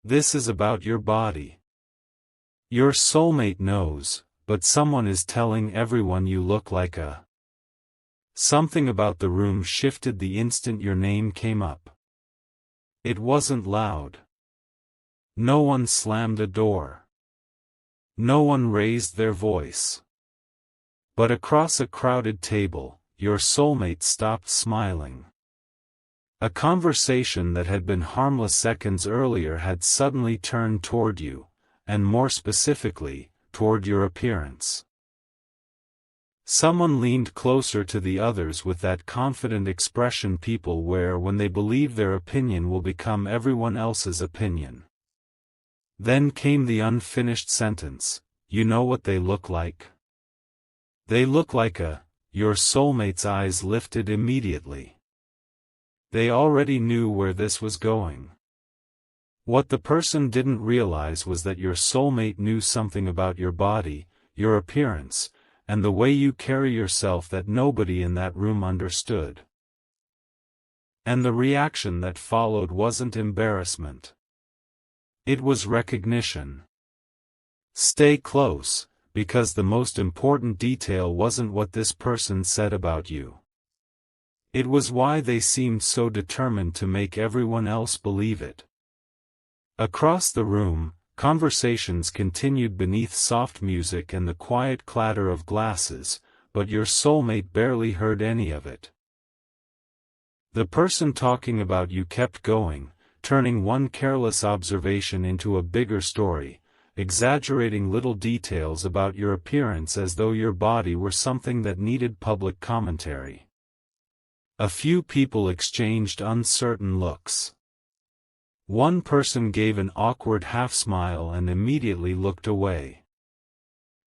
This is about your body. Your soulmate knows, but someone is telling everyone you look like a. Something about the room shifted the instant your name came up. It wasn't loud. No one slammed a door. No one raised their voice. But across a crowded table, your soulmate stopped smiling. A conversation that had been harmless seconds earlier had suddenly turned toward you, and more specifically, toward your appearance. Someone leaned closer to the others with that confident expression people wear when they believe their opinion will become everyone else's opinion. Then came the unfinished sentence, "You know what they look like?" "They look like a." Your soulmate's eyes lifted immediately. They already knew where this was going. What the person didn't realize was that your soulmate knew something about your body, your appearance, and the way you carry yourself that nobody in that room understood. And the reaction that followed wasn't embarrassment. It was recognition. Stay close, because the most important detail wasn't what this person said about you. It was why they seemed so determined to make everyone else believe it. Across the room, conversations continued beneath soft music and the quiet clatter of glasses, but your soulmate barely heard any of it. The person talking about you kept going, turning one careless observation into a bigger story, exaggerating little details about your appearance as though your body were something that needed public commentary. A few people exchanged uncertain looks. One person gave an awkward half-smile and immediately looked away.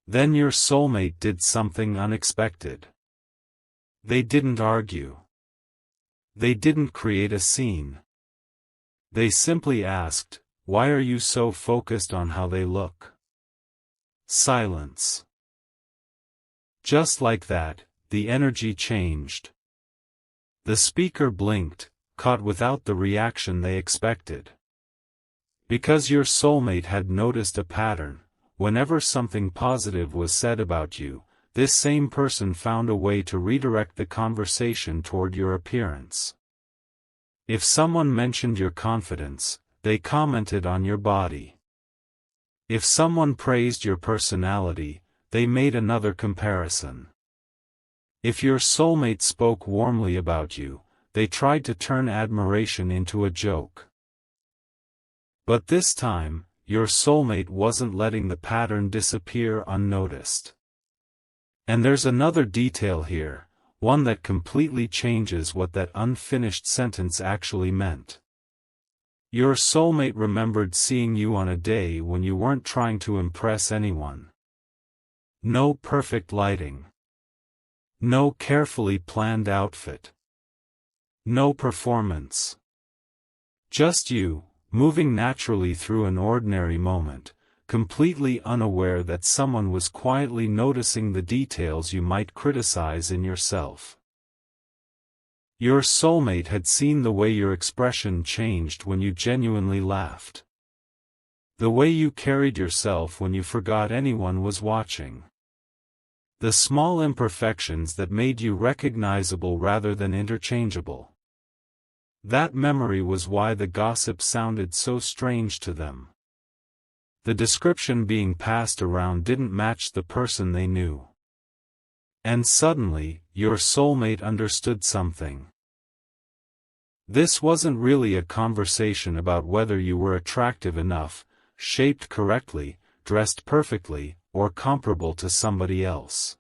Then your soulmate did something unexpected. They didn't argue. They didn't create a scene. They simply asked, "Why are you so focused on how they look?" Silence. Just like that, the energy changed. The speaker blinked, caught without the reaction they expected. Because your soulmate had noticed a pattern, whenever something positive was said about you, this same person found a way to redirect the conversation toward your appearance. If someone mentioned your confidence, they commented on your body. If someone praised your personality, they made another comparison. If your soulmate spoke warmly about you, they tried to turn admiration into a joke. But this time, your soulmate wasn't letting the pattern disappear unnoticed. And there's another detail here, one that completely changes what that unfinished sentence actually meant. Your soulmate remembered seeing you on a day when you weren't trying to impress anyone. No perfect lighting. No carefully planned outfit. No performance. Just you, moving naturally through an ordinary moment, completely unaware that someone was quietly noticing the details you might criticize in yourself. Your soulmate had seen the way your expression changed when you genuinely laughed. The way you carried yourself when you forgot anyone was watching. The small imperfections that made you recognizable rather than interchangeable. That memory was why the gossip sounded so strange to them. The description being passed around didn't match the person they knew. And suddenly, your soulmate understood something. This wasn't really a conversation about whether you were attractive enough, shaped correctly, dressed perfectly, or comparable to somebody else.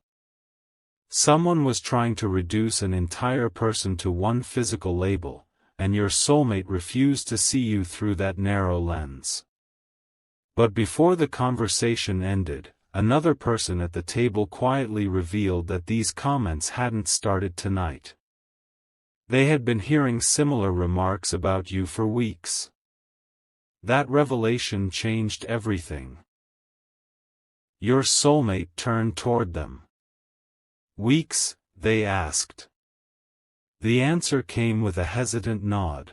Someone was trying to reduce an entire person to one physical label, and your soulmate refused to see you through that narrow lens. But before the conversation ended, another person at the table quietly revealed that these comments hadn't started tonight. They had been hearing similar remarks about you for weeks. That revelation changed everything. Your soulmate turned toward them. "Weeks?" they asked. The answer came with a hesitant nod.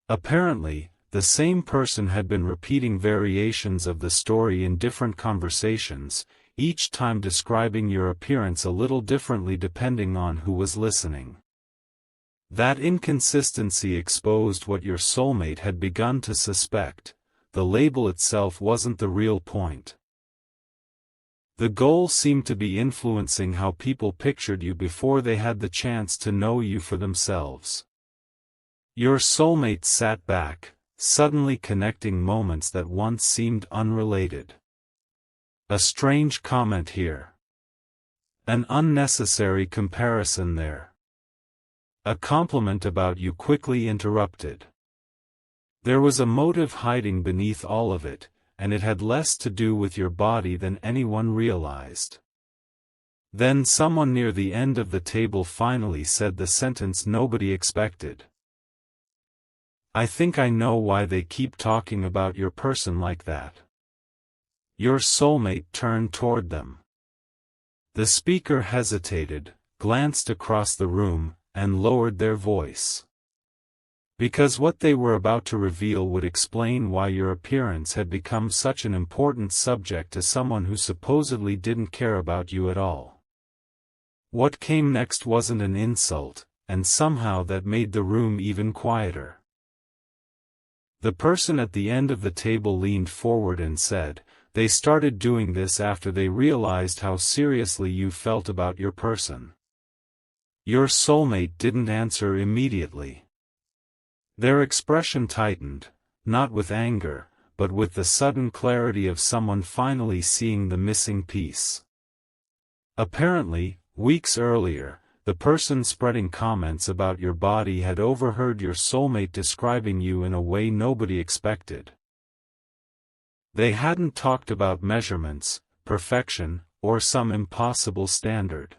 Apparently, the same person had been repeating variations of the story in different conversations, each time describing your appearance a little differently depending on who was listening. That inconsistency exposed what your soulmate had begun to suspect: the label itself wasn't the real point. The goal seemed to be influencing how people pictured you before they had the chance to know you for themselves. Your soulmate sat back, suddenly connecting moments that once seemed unrelated. A strange comment here. An unnecessary comparison there. A compliment about you quickly interrupted. There was a motive hiding beneath all of it, and it had less to do with your body than anyone realized. Then someone near the end of the table finally said the sentence nobody expected. "I think I know why they keep talking about your person like that." Your soulmate turned toward them. The speaker hesitated, glanced across the room, and lowered their voice. Because what they were about to reveal would explain why your appearance had become such an important subject to someone who supposedly didn't care about you at all. What came next wasn't an insult, and somehow that made the room even quieter. The person at the end of the table leaned forward and said, "They started doing this after they realized how seriously you felt about your person." Your soulmate didn't answer immediately. Their expression tightened, not with anger, but with the sudden clarity of someone finally seeing the missing piece. Apparently, weeks earlier, the person spreading comments about your body had overheard your soulmate describing you in a way nobody expected. They hadn't talked about measurements, perfection, or some impossible standard.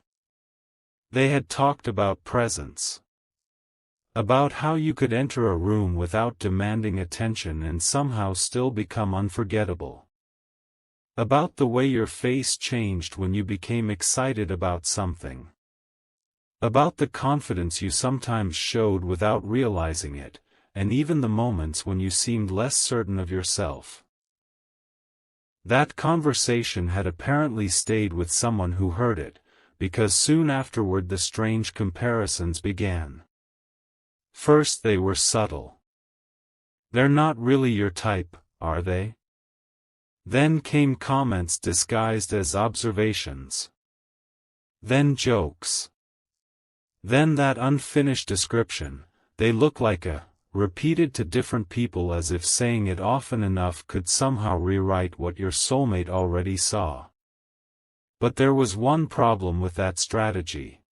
They had talked about presence. About how you could enter a room without demanding attention and somehow still become unforgettable. About the way your face changed when you became excited about something. About the confidence you sometimes showed without realizing it, and even the moments when you seemed less certain of yourself. That conversation had apparently stayed with someone who heard it, because soon afterward the strange comparisons began. First they were subtle. "They're not really your type, are they?" Then came comments disguised as observations. Then jokes. Then that unfinished description, "They look like a," repeated to different people as if saying it often enough could somehow rewrite what your soulmate already saw. But there was one problem with that strategy.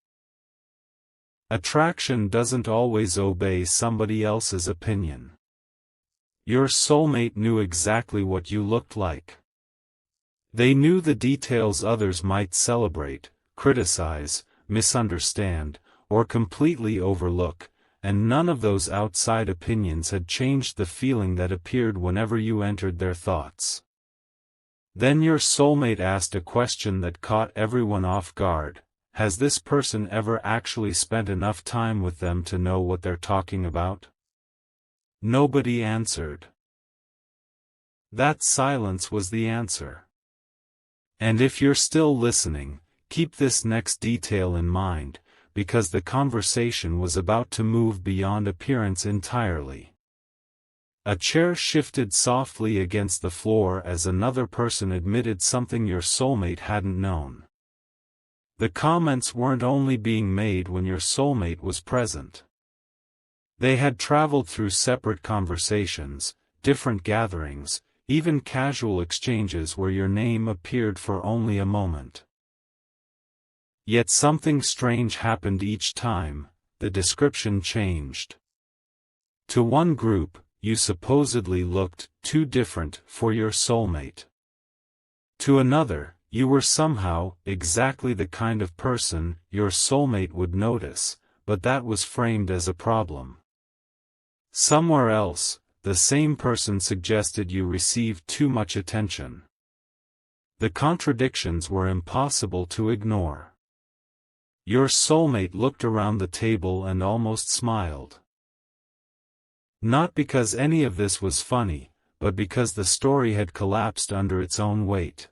Attraction doesn't always obey somebody else's opinion. Your soulmate knew exactly what you looked like. They knew the details others might celebrate, criticize, misunderstand, or completely overlook, and none of those outside opinions had changed the feeling that appeared whenever you entered their thoughts. Then your soulmate asked a question that caught everyone off guard: has this person ever actually spent enough time with them to know what they're talking about? Nobody answered. That silence was the answer. And if you're still listening, keep this next detail in mind, because the conversation was about to move beyond appearance entirely. A chair shifted softly against the floor as another person admitted something your soulmate hadn't known. The comments weren't only being made when your soulmate was present. They had traveled through separate conversations, different gatherings, even casual exchanges where your name appeared for only a moment. Yet something strange happened each time. The description changed. To one group, you supposedly looked too different for your soulmate. To another, you were somehow exactly the kind of person your soulmate would notice, but that was framed as a problem. Somewhere else, the same person suggested you received too much attention. The contradictions were impossible to ignore. Your soulmate looked around the table and almost smiled. Not because any of this was funny, but because the story had collapsed under its own weight.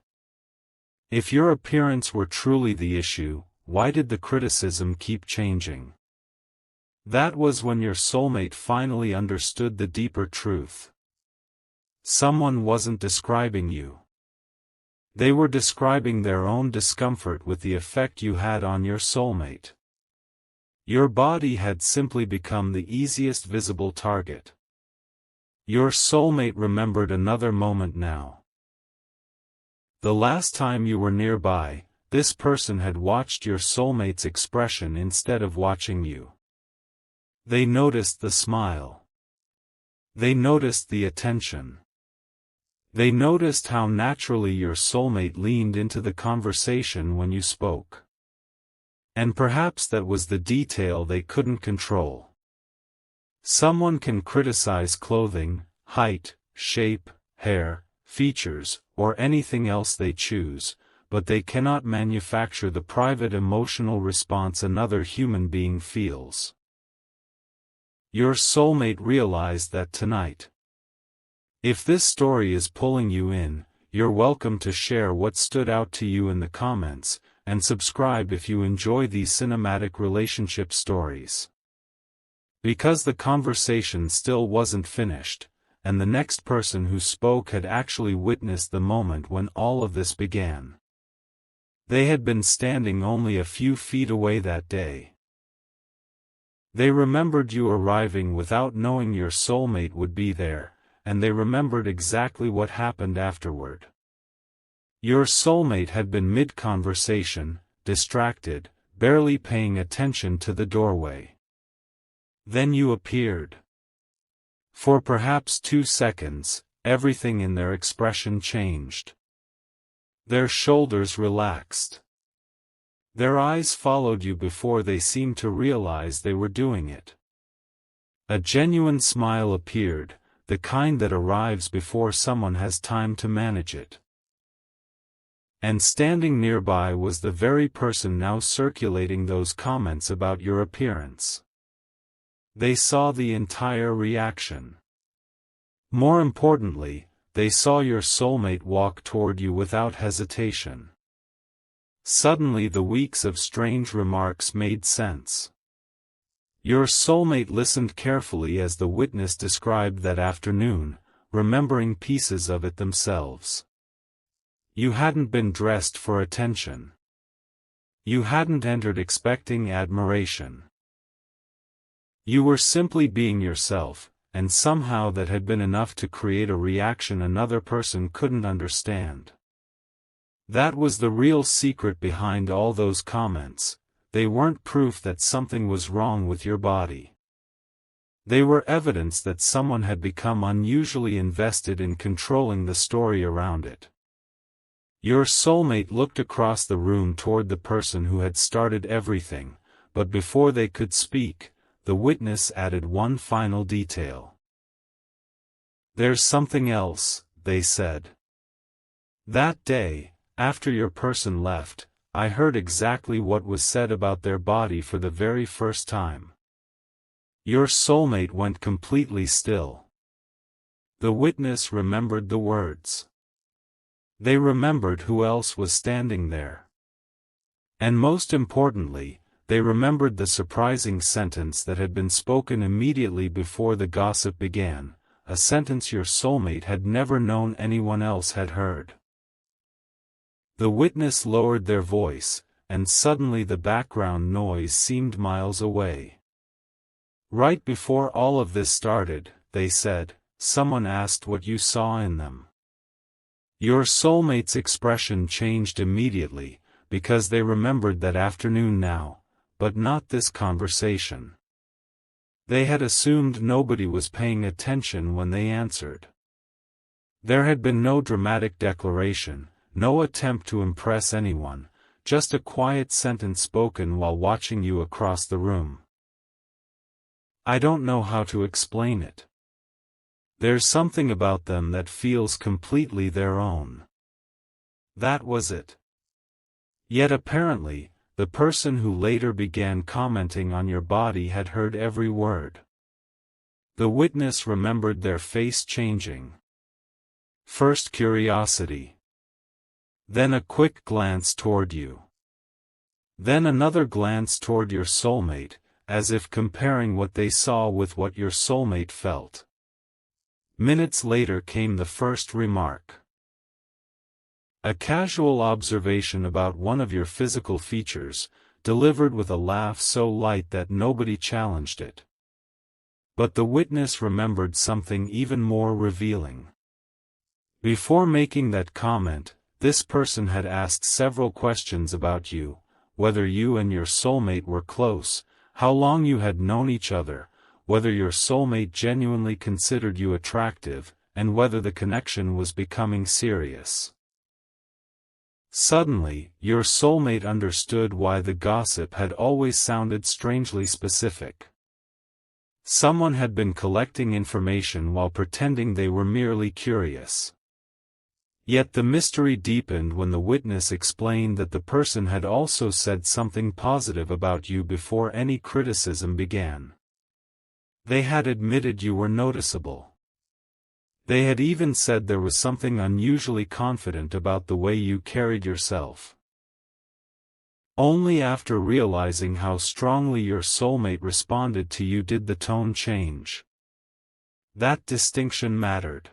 If your appearance were truly the issue, why did the criticism keep changing? That was when your soulmate finally understood the deeper truth. Someone wasn't describing you. They were describing their own discomfort with the effect you had on your soulmate. Your body had simply become the easiest visible target. Your soulmate remembered another moment now. The last time you were nearby, this person had watched your soulmate's expression instead of watching you. They noticed the smile. They noticed the attention. They noticed how naturally your soulmate leaned into the conversation when you spoke. And perhaps that was the detail they couldn't control. Someone can criticize clothing, height, shape, hair, features, or anything else they choose, but they cannot manufacture the private emotional response another human being feels. Your soulmate realized that tonight. If this story is pulling you in, you're welcome to share what stood out to you in the comments, and subscribe if you enjoy these cinematic relationship stories. Because the conversation still wasn't finished, and the next person who spoke had actually witnessed the moment when all of this began. They had been standing only a few feet away that day. They remembered you arriving without knowing your soulmate would be there, and they remembered exactly what happened afterward. Your soulmate had been mid-conversation, distracted, barely paying attention to the doorway. Then you appeared. For perhaps 2 seconds, everything in their expression changed. Their shoulders relaxed. Their eyes followed you before they seemed to realize they were doing it. A genuine smile appeared, the kind that arrives before someone has time to manage it. And standing nearby was the very person now circulating those comments about your appearance. They saw the entire reaction. More importantly, they saw your soulmate walk toward you without hesitation. Suddenly the weeks of strange remarks made sense. Your soulmate listened carefully as the witness described that afternoon, remembering pieces of it themselves. You hadn't been dressed for attention. You hadn't entered expecting admiration. You were simply being yourself, and somehow that had been enough to create a reaction another person couldn't understand. That was the real secret behind all those comments. They weren't proof that something was wrong with your body. They were evidence that someone had become unusually invested in controlling the story around it. Your soulmate looked across the room toward the person who had started everything, but before they could speak, the witness added one final detail. "There's something else," they said. "That day, after your person left, I heard exactly what was said about their body for the very first time." Your soulmate went completely still. The witness remembered the words. They remembered who else was standing there. And most importantly, they remembered the surprising sentence that had been spoken immediately before the gossip began, a sentence your soulmate had never known anyone else had heard. The witness lowered their voice, and suddenly the background noise seemed miles away. "Right before all of this started," they said, "someone asked what you saw in them." Your soulmate's expression changed immediately, because they remembered that afternoon now, but not this conversation. They had assumed nobody was paying attention when they answered. There had been no dramatic declaration, no attempt to impress anyone, just a quiet sentence spoken while watching you across the room. "I don't know how to explain it. There's something about them that feels completely their own." That was it. Yet apparently, the person who later began commenting on your body had heard every word. The witness remembered their face changing. First curiosity. Then a quick glance toward you. Then another glance toward your soulmate, as if comparing what they saw with what your soulmate felt. Minutes later came the first remark. A casual observation about one of your physical features, delivered with a laugh so light that nobody challenged it. But the witness remembered something even more revealing. Before making that comment, this person had asked several questions about you, whether you and your soulmate were close, how long you had known each other, whether your soulmate genuinely considered you attractive, and whether the connection was becoming serious. Suddenly, your soulmate understood why the gossip had always sounded strangely specific. Someone had been collecting information while pretending they were merely curious. Yet the mystery deepened when the witness explained that the person had also said something positive about you before any criticism began. They had admitted you were noticeable. They had even said there was something unusually confident about the way you carried yourself. Only after realizing how strongly your soulmate responded to you did the tone change. That distinction mattered.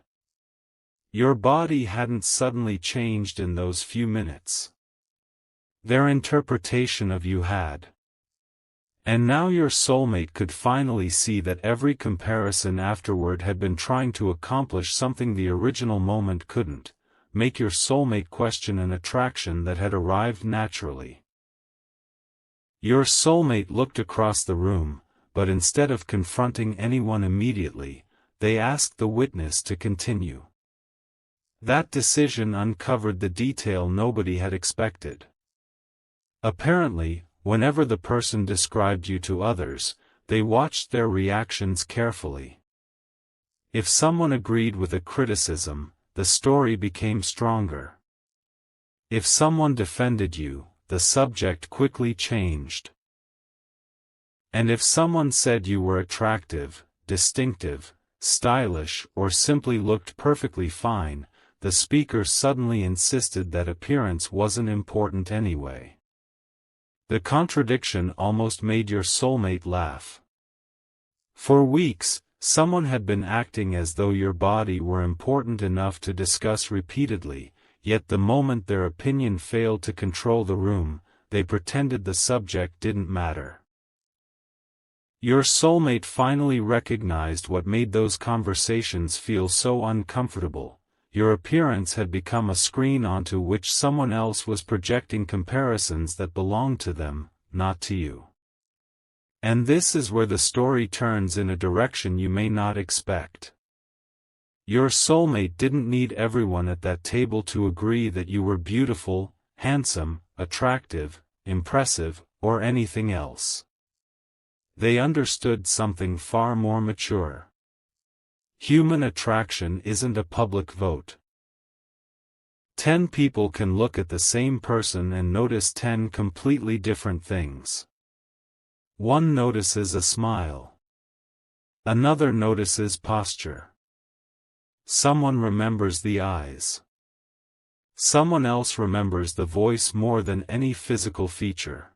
Your body hadn't suddenly changed in those few minutes. Their interpretation of you had. And now your soulmate could finally see that every comparison afterward had been trying to accomplish something the original moment couldn't, make your soulmate question an attraction that had arrived naturally. Your soulmate looked across the room, but instead of confronting anyone immediately, they asked the witness to continue. That decision uncovered the detail nobody had expected. Apparently, whenever the person described you to others, they watched their reactions carefully. If someone agreed with a criticism, the story became stronger. If someone defended you, the subject quickly changed. And if someone said you were attractive, distinctive, stylish, or simply looked perfectly fine, the speaker suddenly insisted that appearance wasn't important anyway. The contradiction almost made your soulmate laugh. For weeks, someone had been acting as though your body were important enough to discuss repeatedly, yet the moment their opinion failed to control the room, they pretended the subject didn't matter. Your soulmate finally recognized what made those conversations feel so uncomfortable. Your appearance had become a screen onto which someone else was projecting comparisons that belonged to them, not to you. And this is where the story turns in a direction you may not expect. Your soulmate didn't need everyone at that table to agree that you were beautiful, handsome, attractive, impressive, or anything else. They understood something far more mature. Human attraction isn't a public vote. 10 people can look at the same person and notice 10 completely different things. One notices a smile. Another notices posture. Someone remembers the eyes. Someone else remembers the voice more than any physical feature.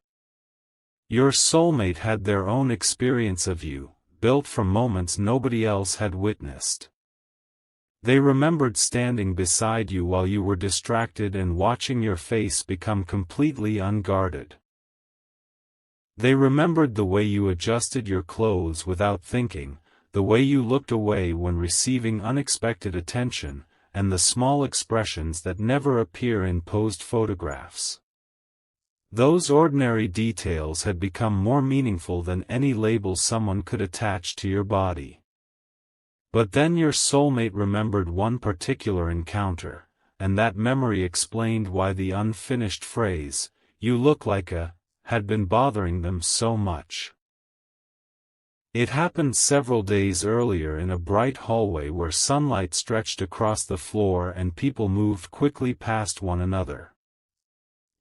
Your soulmate had their own experience of you, built from moments nobody else had witnessed. They remembered standing beside you while you were distracted and watching your face become completely unguarded. They remembered the way you adjusted your clothes without thinking, the way you looked away when receiving unexpected attention, and the small expressions that never appear in posed photographs. Those ordinary details had become more meaningful than any label someone could attach to your body. But then your soulmate remembered one particular encounter, and that memory explained why the unfinished phrase, "You look like a," had been bothering them so much. It happened several days earlier in a bright hallway where sunlight stretched across the floor and people moved quickly past one another.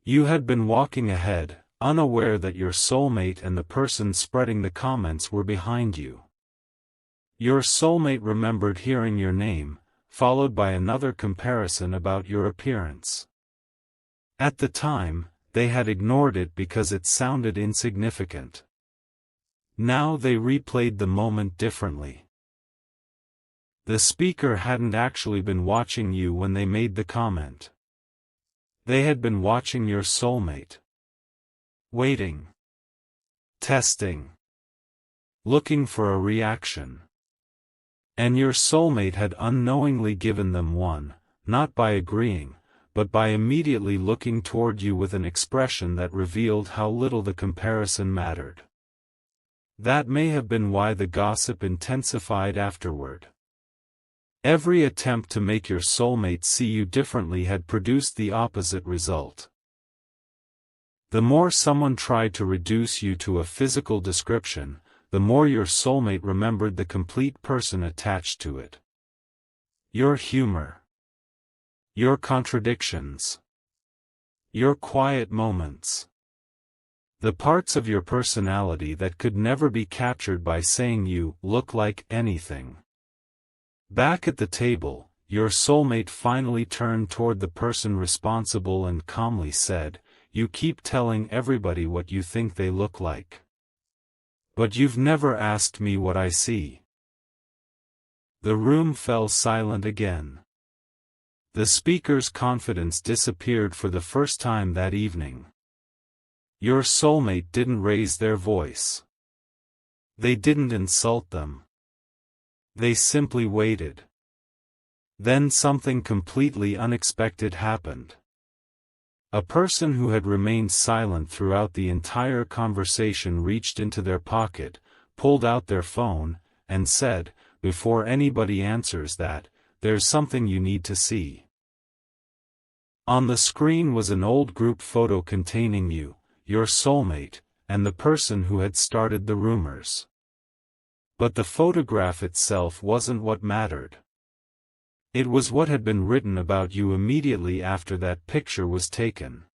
You had been walking ahead, unaware that your soulmate and the person spreading the comments were behind you. Your soulmate remembered hearing your name, followed by another comparison about your appearance. At the time, they had ignored it because it sounded insignificant. Now they replayed the moment differently. The speaker hadn't actually been watching you when they made the comment. They had been watching your soulmate. Waiting. Testing. Looking for a reaction. And your soulmate had unknowingly given them one, not by agreeing, but by immediately looking toward you with an expression that revealed how little the comparison mattered. That may have been why the gossip intensified afterward. Every attempt to make your soulmate see you differently had produced the opposite result. The more someone tried to reduce you to a physical description, the more your soulmate remembered the complete person attached to it. Your humor. Your contradictions. Your quiet moments. The parts of your personality that could never be captured by saying you look like anything. Back at the table, your soulmate finally turned toward the person responsible and calmly said, "You keep telling everybody what you think they look like. But you've never asked me what I see." The room fell silent again. The speaker's confidence disappeared for the first time that evening. Your soulmate didn't raise their voice. They didn't insult them. They simply waited. Then something completely unexpected happened. A person who had remained silent throughout the entire conversation reached into their pocket, pulled out their phone, and said, "Before anybody answers that, there's something you need to see." On the screen was an old group photo containing you, your soulmate, and the person who had started the rumors. But the photograph itself wasn't what mattered. It was what had been written about you immediately after that picture was taken.